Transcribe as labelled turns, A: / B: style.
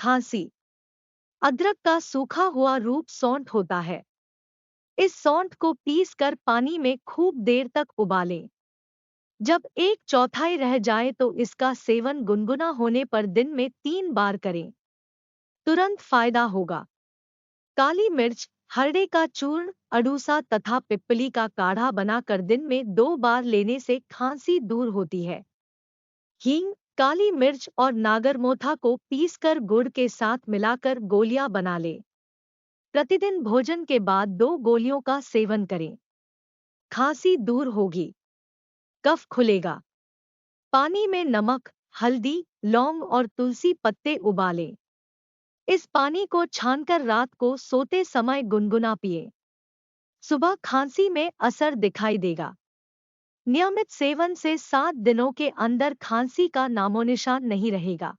A: खांसी। अदरक का सूखा हुआ रूप सौंठ होता है। इस सौंठ को पीसकर पानी में खूब देर तक उबालें। जब एक चौथाई रह जाए तो इसका सेवन गुनगुना होने पर दिन में 3 बार करें। तुरंत फायदा होगा। काली मिर्च, हरड़े का चूर्ण, अड़ूसा तथा पिप्पली का काढ़ा बनाकर दिन में 2 बार लेने से खांसी दूर होती है। हींग, काली मिर्च और नागरमोथा को पीसकर गुड़ के साथ मिलाकर गोलियां बना लें। प्रतिदिन भोजन के बाद 2 गोलियों का सेवन करें। खांसी दूर होगी। कफ खुलेगा। पानी में नमक, हल्दी, लौंग और तुलसी पत्ते उबालें। इस पानी को छानकर रात को सोते समय गुनगुना पिएं। सुबह खांसी में असर दिखाई देगा। नियमित सेवन से 7 दिनों के अंदर खांसी का नामोनिशान नहीं रहेगा।